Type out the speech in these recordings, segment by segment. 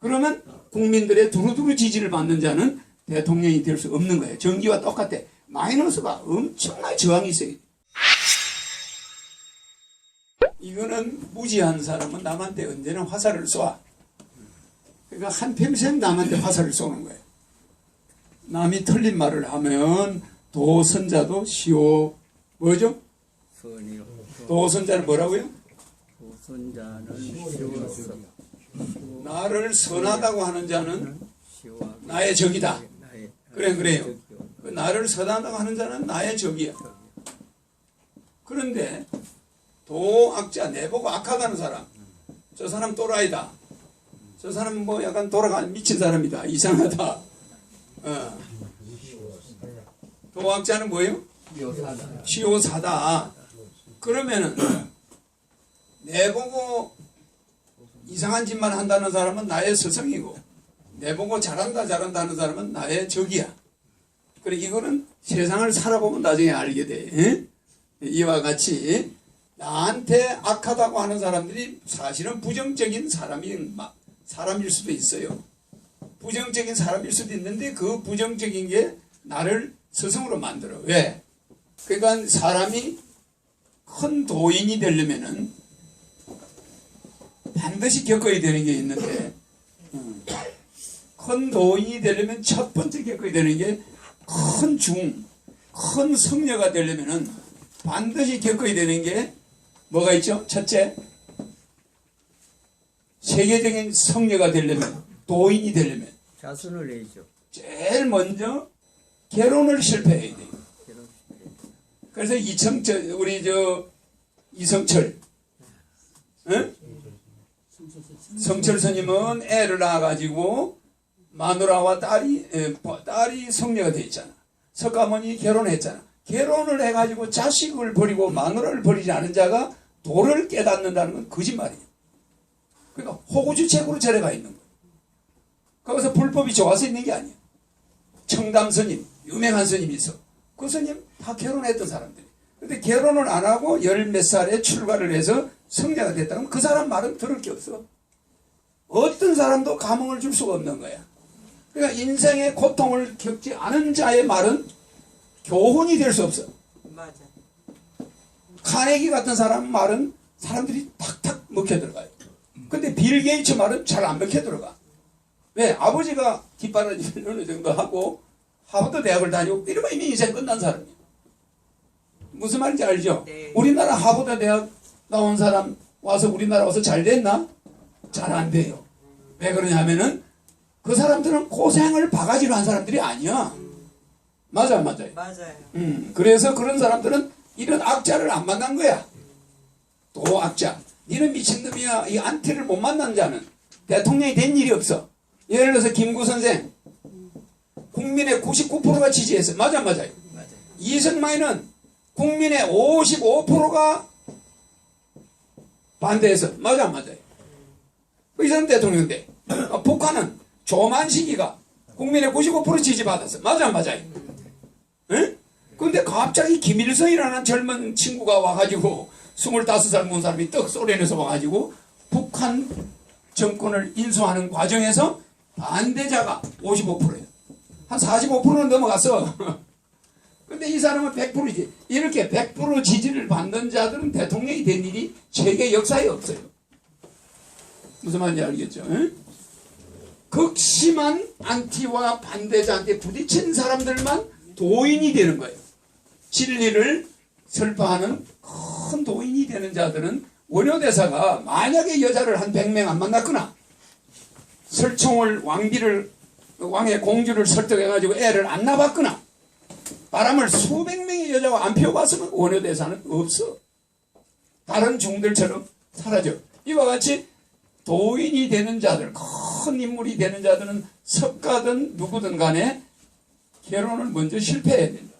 그러면 국민들의 두루두루 지지를 받는 자는 대통령이 될 수 없는 거예요. 전기와 똑같아. 마이너스가 엄청나게 저항이 있어요. 이거는 무지한 사람은 남한테 언제나 화살을 쏴. 그러니까 한평생 남한테 화살을 쏘는 거예요. 남이 틀린 말을 하면 도선자도 시오 뭐죠? 선이요. 도선자는 뭐라고요? 도선자는 시오서. 나를 선하다고 하는 자는 시와 나의 적이다. 나의 그래요. 적이요. 나를 선하다고 하는 자는 나의 적이야. 그런데 도악자 내보고 악하다는 사람, 저 사람 또라이다. 저 사람은 뭐 약간 돌아간 미친 사람이다. 이상하다. 도악자는 뭐예요? 요사다. 시오사다. 그러면은 내보고 이상한 짓만 한다는 사람은 나의 스승이고 내보고 잘한다 하는 사람은 나의 적이야. 그래 이거는 세상을 살아보면 나중에 알게 돼. 에? 이와 같이 나한테 악하다고 하는 사람들이 사실은 부정적인 사람일 수도 있어요. 부정적인 사람일 수도 있는데 그 부정적인 게 나를 스승으로 만들어. 왜? 그러니까 사람이 큰 도인이 되려면은 반드시 겪어야 되는 게 있는데 큰 도인이 되려면 첫 번째 겪어야 되는 게 큰 성녀가 되려면은 반드시 겪어야 되는 게 뭐가 있죠? 첫째, 세계적인 성녀가 되려면, 도인이 되려면 자손을 내죠. 제일 먼저 결혼을 실패해야 돼요. 그래서 우리 이성철, 응? 성철 스님은 애를 낳아가지고 마누라와 딸이 성녀가 돼 있잖아. 석가모니 결혼했잖아. 결혼을 해가지고 자식을 버리고 마누라를 버리지 않은 자가 도를 깨닫는다는 건 거짓말이에요. 그러니까 호구주책으로 절에 가 있는 거예요. 거기서 불법이 좋아서 있는 게 아니에요. 청담 스님, 유명한 스님이 있어. 그 스님 다 결혼했던 사람들이. 근데 결혼을 안 하고 열 몇 살에 출가를 해서 성녀가 됐다 그러면 그 사람 말은 들을 게 없어. 어떤 사람도 감흥을 줄 수가 없는 거야. 그러니까 인생의 고통을 겪지 않은 자의 말은 교훈이 될 수 없어. 맞아. 카네기 같은 사람 말은 사람들이 탁탁 먹혀 들어가요. 근데 빌 게이츠 말은 잘 안 먹혀 들어가. 왜? 아버지가 뒷바라지를 어느 정도 하고 하버드 대학을 다니고 이러면 이미 인생 끝난 사람이에요. 무슨 말인지 알죠? 네. 우리나라 하버드 대학 나온 사람 와서 우리나라 와서 잘 됐나? 잘 안 돼요. 왜 그러냐면은 그 사람들은 고생을 바가지로 한 사람들이 아니야. 맞아요. 맞아요. 그래서 그런 사람들은 이런 악자를 안 만난 거야. 또 악자. 니는 미친놈이야. 이 안티를 못 만난 자는 대통령이 된 일이 없어. 예를 들어서 김구 선생 국민의 99%가 지지했어. 맞아요. 이승만이는 국민의 55%가 반대했어. 맞아요. 이 사람 대통령 돼. 북한은 조만식이가 국민의 95% 지지받았어. 맞아요. 응? 근데 갑자기 김일성이라는 젊은 친구가 와가지고 25살 본 사람이 떡 소련에서 와가지고 북한 정권을 인수하는 과정에서 반대자가 55%예요. 한 45%는 넘어갔어. 근데 이 사람은 100%지. 이렇게 100% 지지를 받는 자들은 대통령이 된 일이 세계 역사에 없어요. 무슨 말인지 알겠죠? 응? 극심한 안티와 반대자한테 부딪힌 사람들만 도인이 되는 거예요. 진리를 설파하는 큰 도인이 되는 자들은 원효대사가 만약에 여자를 한 100명 안 만났거나 설총을 왕의 공주를 설득해가지고 애를 안 낳았거나 바람을 수백 명의 여자와 안 피워봤으면 원효대사는 없어. 다른 중들처럼 사라져. 이와 같이 도인이 되는 자들, 큰 인물이 되는 자들은 석가든 누구든 간에 결혼을 먼저 실패해야 된다.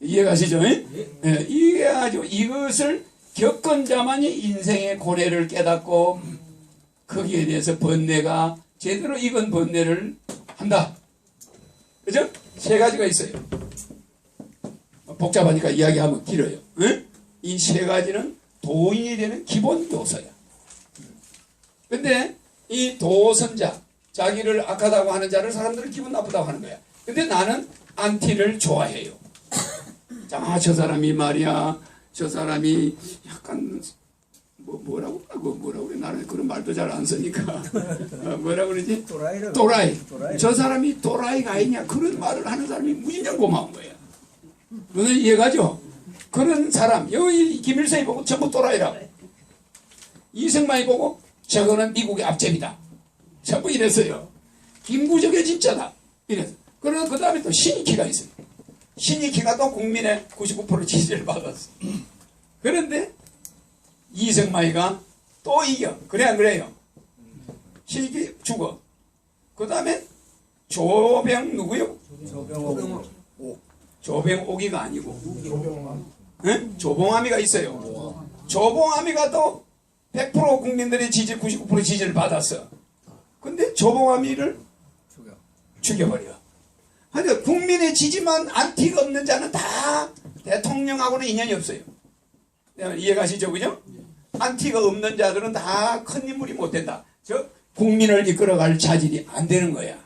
이해가시죠? 네, 이게 아주 이것을 겪은 자만이 인생의 고뇌를 깨닫고 거기에 대해서 번뇌가 제대로 익은 번뇌를 한다. 그죠? 세 가지가 있어요. 복잡하니까 이야기하면 길어요. 이 세 가지는 도인이 되는 기본 요소야. 근데 이 도선자, 자기를 악하다고 하는 자를 사람들은 기분 나쁘다고 하는 거야. 근데 나는 안티를 좋아해요. 자, 저 사람이 말이야, 저 사람이 약간 뭐라고 그래. 나는 그런 말도 잘 안 쓰니까 뭐라고 그러지? 또라이. 저 사람이 또라이가 아니냐, 그런 말을 하는 사람이 무진장 고마운 거야. 무슨 이해가죠? 그런 사람, 여기 김일성이 보고 전부 또라이라고, 이승만이 보고 저거는 미국의 앞제비다, 전부 이랬어요. 김구적의 진짜다, 이랬어. 그러나 그 다음에 또 신익희가 있어요. 신익희가 또 국민의 99% 지지를 받았어. 그런데 이승만이가 또 이겨. 그래 안 그래요? 신익희 죽어. 그 다음에 조병 누구요? 조병옥이가 아니고 조봉아미가 있어요. 조봉아미가 또 100% 국민들의 지지, 99% 지지를 받았어. 근데 조봉아미를 죽여버려. 그러니까 국민의 지지만 안티가 없는 자는 다 대통령하고는 인연이 없어요. 이해가시죠? 그죠? 안티가 없는 자들은 다 큰 인물이 못 된다. 즉 국민을 이끌어갈 자질이 안 되는 거야.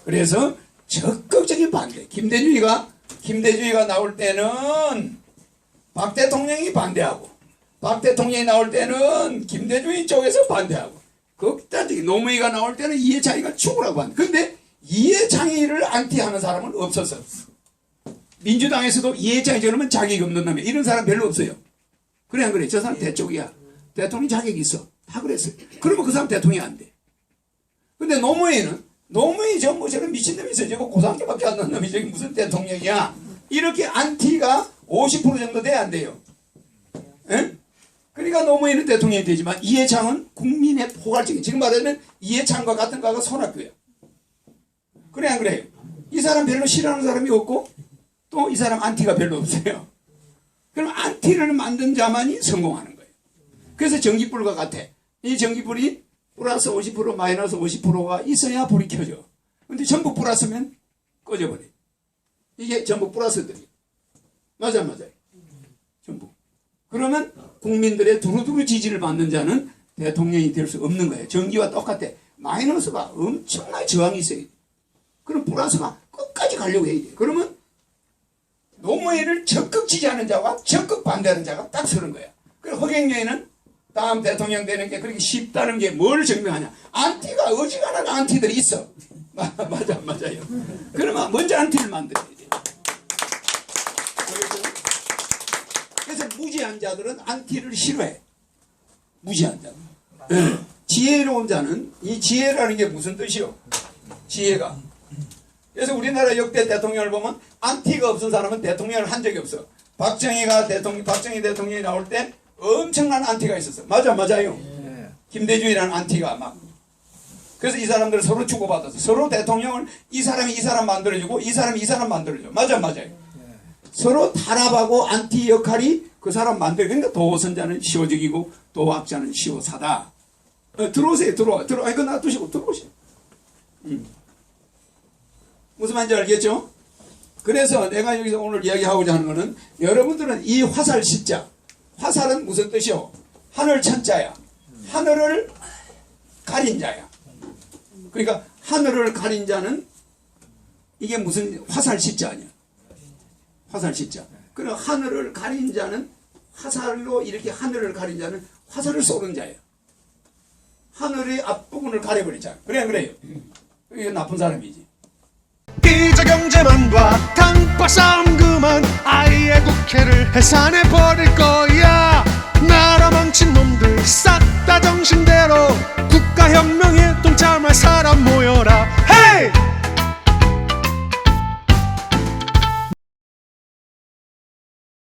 그래서 적극적인 반대. 김대중이가 나올 때는 박 대통령이 반대하고, 박 대통령이 나올 때는 김대중이 쪽에서 반대하고, 극단적인 노무현이가 나올 때는 이해창이가 죽으라고 한다. 근데 이해창이를 안티하는 사람은 없었어. 민주당에서도 이해창이 저러면 자격이 없는 놈이야, 이런 사람 별로 없어요. 그래 안 그래? 저 사람 대쪽이야. 대통령 자격이 있어. 다 그랬어요. 그러면 그 사람 대통령이 안 돼. 근데 노무현이 전부 저런 미친놈이 있어. 저거 고상계밖에 안 난 놈이 저기 무슨 대통령이야. 이렇게 안티가 50% 정도 돼야 안 돼요. 에? 그러니까 노무현은 대통령이 되지만 이해창은 국민의 포괄적인, 지금 말하면 이해창과 같은 거가 손학규야. 그래 안 그래요? 이 사람 별로 싫어하는 사람이 없고 또 이 사람 안티가 별로 없어요. 그럼 안티를 만든 자만이 성공하는 거예요. 그래서 전기불과 같아. 이 전기불이 플러스 50% 마이너스 50%가 있어야 불이 켜져. 근데 전부 플러스면 꺼져버려. 이게 전부 플러스들이. 맞아요. 전부. 그러면 국민들의 두루두루 지지를 받는 자는 대통령이 될 수 없는 거예요. 전기와 똑같아. 마이너스가 엄청나게 저항이 있어야 돼. 그럼 플러스가 끝까지 가려고 해야 돼. 그러면 노무현을 적극 지지하는 자와 적극 반대하는 자가 딱 서는 거야. 그래서 허경영이는 다음 대통령 되는 게 그렇게 쉽다는 게 뭘 증명하냐? 안티가 어지간한 안티들이 있어. 맞아요. 그러면 먼저 안티를 만들어야 돼. 그래서 무지한 자들은 안티를 싫어해. 무지한 자들. 네. 지혜로운 자는, 이 지혜라는 게 무슨 뜻이요? 지혜가. 그래서 우리나라 역대 대통령을 보면 안티가 없은 사람은 대통령을 한 적이 없어. 박정희 대통령이 나올 때 엄청난 안티가 있었어. 맞아요. 김대중이라는 안티가 막. 그래서 이 사람들 서로 주고받아서 서로 대통령을 이 사람이 이 사람 만들어주고 이 사람이 이 사람 만들어줘. 맞아요. 서로 탄압하고 안티 역할이 그 사람 만들어. 그러니까 도선자는 시호적이고 도학자는 시호사다. 들어오세요. 들어와. 이거 놔두시고 들어오세요. 무슨 말인지 알겠죠? 그래서 내가 여기서 오늘 이야기하고자 하는 것은, 여러분들은 이 화살 시자, 화살은 무슨 뜻이요? 하늘 천자야. 하늘을 가린 자야. 그러니까 하늘을 가린 자는 이게 무슨 화살 시자 아니야? 화살 시자. 그럼 하늘을 가린 자는 화살로, 이렇게 하늘을 가린 자는 화살을 쏘는 자예요. 하늘의 앞부분을 가려버리자. 그래요. 이게 나쁜 사람이지. 기자 경제만과 당파 싸움 그만, 아예 국회를 해산해버릴 거야. 나라 망친 놈들 싹 다 정신대로 국가혁명에 동참할 사람 모여